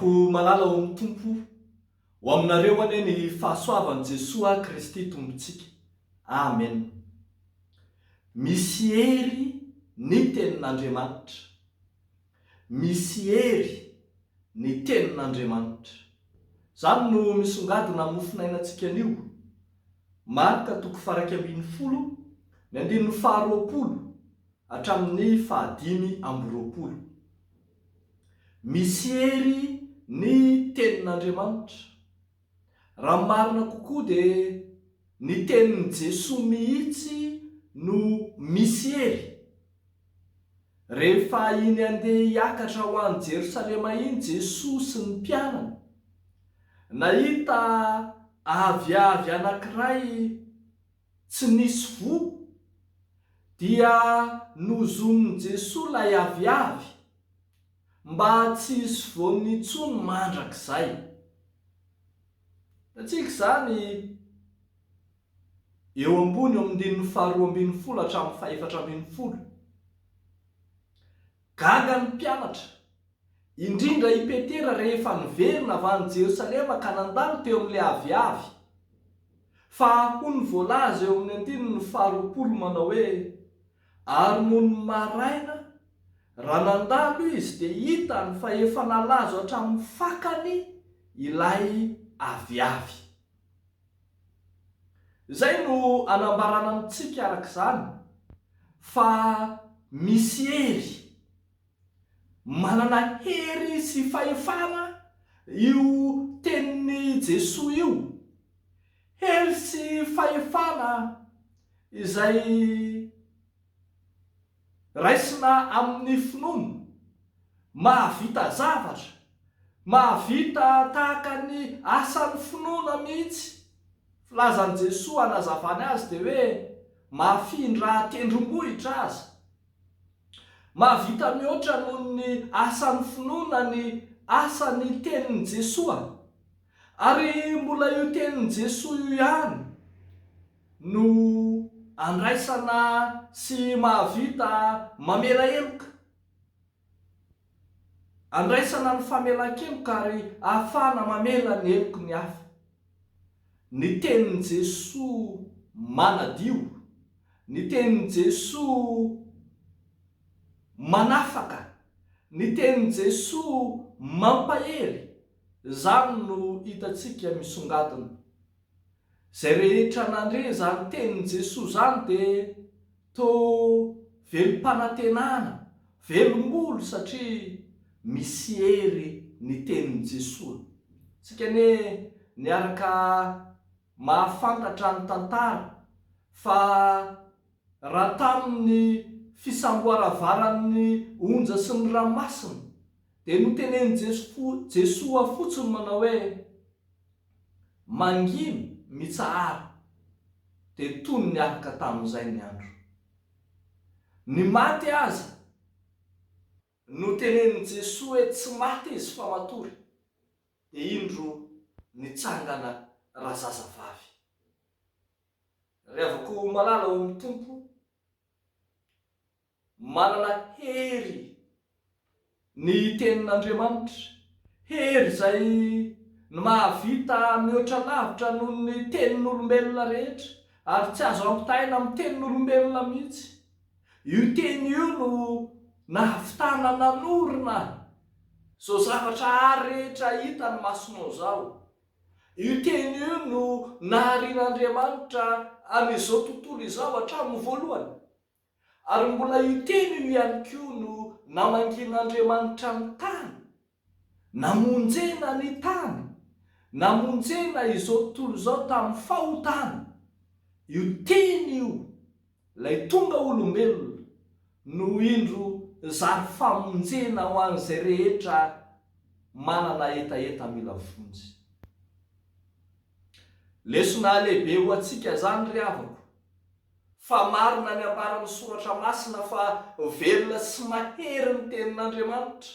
Riavako malala ao amin'ny tompo ho aminareo ane ny fahasoavan'i Jesosy Kristy tompontsika. Amen. Misy hery ny tenin'Andriamanitra. Misy hery ny tenin'Andriamanitra. Zany no misongadina amin'ny mofinainantsika anio. Marka 1:20, ny 20 hatramin'ny 5:20. Misy hery ny tenin'Andriamanitra. Raha marina kokoa dia ny tenin'i Jesosy mihitsy no misy hery. Rehefa iny andeha hiakatra ho an'i Jerosalema iny Jesosy sy ny mpianany, nahita aviavy anankiray tsy nisy voa, dia nozonin'i Jesosy ilay aviavy mba tsy hisy voany intsony mandrakizay. Tatsika zany eo ambony eo amin'ny 2:20 hatramin'ny 4:20. Gaga ny mpianatra, indrindra i Petera rehefa niverina avy any Jerosalema ka nandalo teo amin'ilay aviavy. Fa hoy ny voalaza eo amin'ny 2:20 manao hoe, ary noho ny maraina raha nandalo izy dia hitany fa efa nalazo hatramin'ny fakany ilay aviavy. Izay no anambarana amintsika arak'izany fa misy hery, manana hery sy fahefana io tenin'i Jesosy io. Hery sy fahefana izay raisina amin'ny finoana, mahavita zavatra, mahavita tahaka ny asan'ny finoana mihitsy. Filazan'i Jesosy anazavany azy dia hoe mahafindra tendrombohitra aza. Mahavita mihoatra noho ny asan'ny finoana ny asan'ny tenin'i Jesosy. Ary mbola io tenin'i Jesosy io ihany no andraisana sy mahavita mamela heloka. Andraisana ny famelan-keloka ary ahafahana mamela ny heloky ny hafa. Ny tenin'i Jesosy manadio, ny tenin'i Jesosy manafaka, ny tenin'i Jesosy mampahery. Zany no hitantsika misongadina. Zay rehetra nandre zany tenin'i Jesosy zany dia toa velom-panantenana, velom-bolo satria misy hery ny tenin'i Jesosy. Tsika ne niaraka mahafantatra ny tantara fa raha tamin'ny fisamboaravaran'ny onja sy ny ranomasina dia notenen'i Jesosy fotsiny manao hoe mangimy mitsahara, dia toy ny niaraka tamin'izay ny andro. Ny maty aza notenen'i Jesosy hoe tsy maty izy fa matory, dia indro nitsangana razazavavy. Riavako malala ao amin'ny tompo, manana hery ny tenin'Andriamanitra, hery zay ny mahavita mihoatra lavitra noho ny tenin'olombelona rehetra, ary tsy azo ampitahaina amin'ny tenin'olombelona mihitsy. Io teny io no nahavitana nanorina zao zavatra ary rehetra hita ny masonao zao. Io teny io no naharian'Andriamanitra amin'izao tontolo izao hatramin'ny voalohany. Ary mbola io teny io ihany koa no namangin'Andriamanitra ny tany, namonjena ny tany, namonjena izao tontolo izao tamin'ny fahotana. Io teny io, ilay tonga olombelona, no indro zary famonjena ho an'izay rehetra manana etaeta mila vonjy. Lesona lehibe ho antsika zany riavako, fa marina ny ambaran'ny soratra masina fa velona sy mahery ny tenin'Andriamanitra.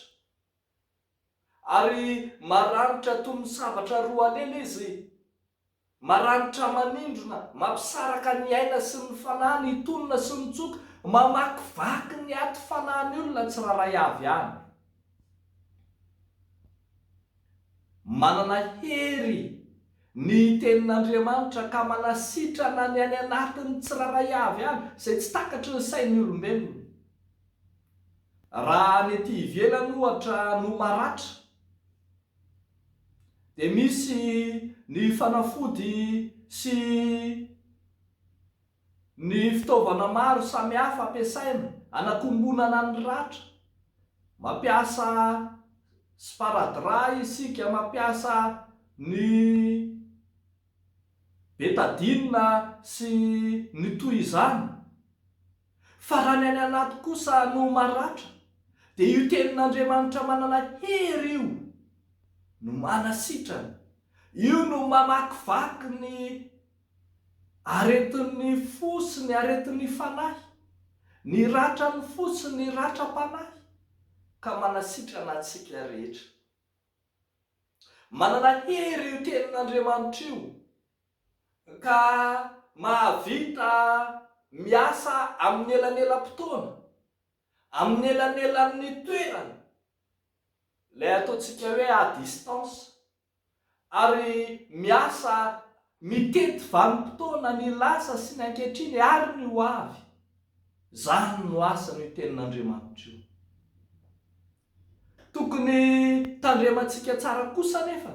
Ary maranitra toy ny sabatra roa alina izy, maranitra manindrona, mampisaraka ny aina sy ny fanahy, ny tonona sy ny tsoka, mamakivaky ny aty fanahin'ny olona tsiraray avy any. manana hery ny tenin'Andriamanitra ka manasitrana ny any anatiny tsiraray avy any izay tsy takatry ny sain'ny olombelona. Raha ny aty ivelany ohatra no maratra, dia misy ny fanafody sy ny fitaovana maro samihafa ampiasaina hanakombonana ny ratra. Mampiasa sparadrap isika, mampiasa ny betadine sy ny toy izany. Fa raha ny any anaty kosa no maratra, dia io tenin'Andriamanitra manana hery io no manasitrana, io no mamakivaky ny aretin'ny fo sy ny aretin'ny fanahy, ny ratra ny fo sy ny ratra-panahy, ka manasitrana antsika rehetra. Manana hery io tenin'Andriamanitra io, ka mahavita miasa amin'ny elanelam-potoana, amin'ny elanelan'ny toerana, ilay ataontsika hoe à distance, ary miasa mitety vanim-potoana ny lasa sy ny ankehitriny ary ny ho avy. Zany no asany io tenin'Andriamanitra io. Tokony tandremantsika tsara kosa nefa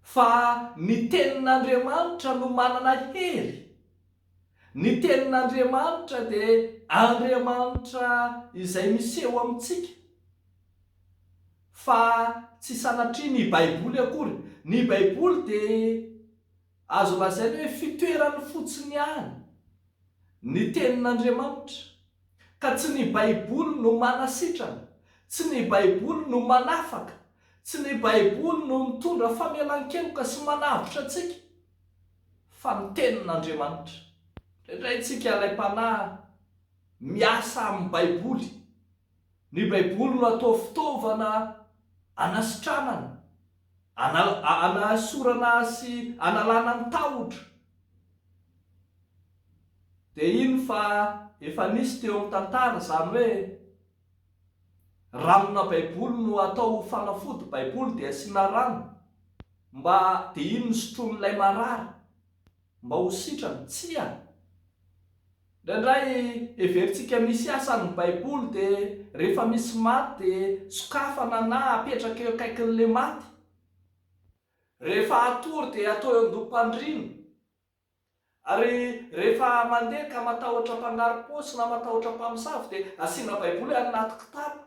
fa ny tenin'Andriamanitra no manana hery. Ny tenin'Andriamanitra dia Andriamanitra izay miseho amintsika, fa tsy sanatria ny Baiboly akory. Ny Baiboly dia azo lazaina hoe fitoerany fotsiny ihany ny tenin'Andriamanitra, ka tsy ny Baiboly no manasitrana, tsy ny Baiboly no manafaka, tsy ny Baiboly no mitondra famelan-keloka sy manavotra antsika, fa ny tenin'Andriamanitra. Indray tsika ilay mpanahy miasa amin'ny Baiboly. Ny Baiboly no atao fitaovana anasitranana, anasorana sy analana ny tahotra. Dia ino fa efa nisy teo amin'ny tantara izany hoe ranona Baiboly no atao fanafody Baiboly dia asiana rano mba dia ino ny sotroin'ilay marary mba ho sitrana. Tsia. Indraindray everintsika misy asan'ny Baiboly dia rehefa misy maty dia sokafana na apetraka eo akaikin'ilay maty. Rehefa atory dia atao eo am-dompandriana. Ary rehefa mandeha ka matahotra mpangaro-paosy na matahotra mpamosavy dia asiana Baiboly anaty kitapo.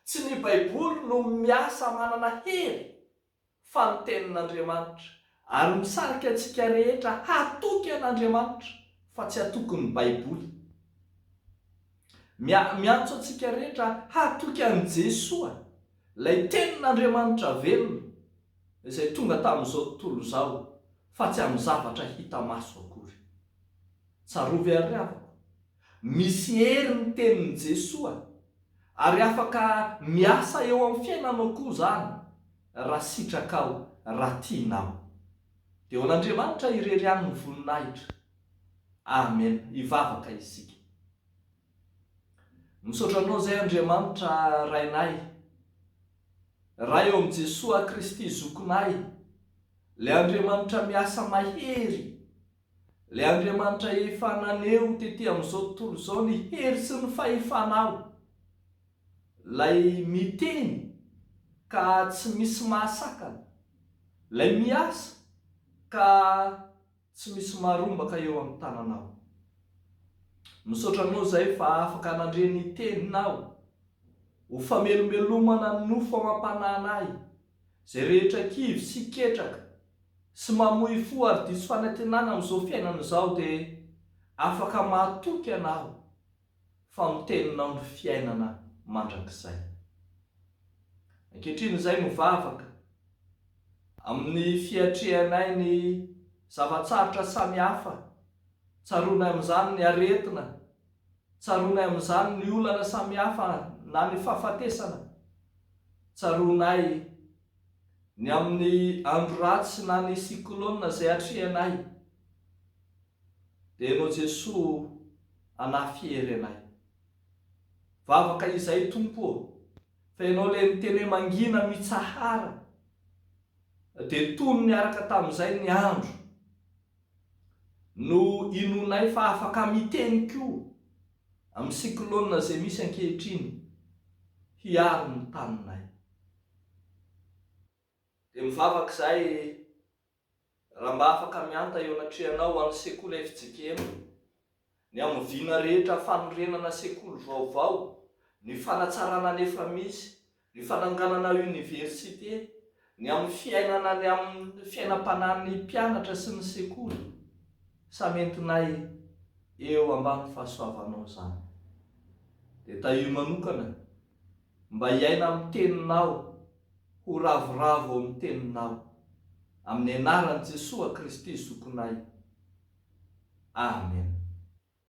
Tsy ny Baiboly no miasa manana hery, fa ny tenin'Andriamanitra. Ary misarika antsika rehetra hatoky an'Andriamanitra, fa tsy hatoky ny Baiboly. Miantso antsika rehetra hatoky an' Jesosy, ilay tenin'Andriamanitra velona, izay tonga tamin'izao tontolo izao, fa tsy amin'ny zavatra hita maso akory. Tsarovy ary avako. Misy hery ny tenin'i Jesosy, ary afaka miasa eo amin'ny fiainanao koa izany, raha sitrakao, raha tianao. Dia ho an'Andriamanitra irery amin'ny voninahitra. Amen. Ivavaka isika. Misaotra anao izay Andriamanitra rainay. Raha eo amin'i Jesosy Kristy zokinay, ilay Andriamanitra miasa mahery, ilay Andriamanitra efa naneho tetỳ amin'izao tontolo izao ny hery sy ny fahefanao, ilay miteny ka tsy misy mahasakana, ilay miasa ka tsy misy maharombaka eo amin'ny tananao. Misaotra anao izay fa afaka nandre ny teninao, ho famelomelomana ny nofo amam-pananay, izay rehetra kivy sy ketraka sy mamoy fo ary diso fanantenana amin'izao fiainana izao dia afaka mahatoky anao, fa miteninao ny fiainana mandrakizay. Ankehitriny izay mivavaka amin'ny fiatrehanay ny zavatsarotra samihafa, tsaronay amin'izany ny aretina, tsaronay amin'izany ny olana samihafa na ny fahafatesana, tsaronay ny amin'ny andro ratsy na ny siklôna izay atrehanay. Dia ianao Jesosy anafy hery anay. Vavaka izay Tompo, fa ianao ilay miteny hoe mangina mitsahara, dia tony niaraka tamin'izay ny andro no inonay fa afaka miteny koa amin'ny siklôna izay misy ankehitriny hiaro ny taninay. Dia mivavaka izay raha mba afaka mianta eo anatrehanao amin'ny sekoly FJKM, ny amivina rehetra fanorenana sekoly vaovao, ny fanatsarana nefa misy, ny fananganana université, ny amin'ny fiainana ny amin'ny fiainam-panan'ny mpianatra sy ny sekoly, samy entinay eo ambany fahasoavanao izany. Dia taio manokana mba hiaina amin'ny teninao, ho ravoravo amin'ny teninao, amin'ny anaran'i Jesosy Kristy zokonay. Amen.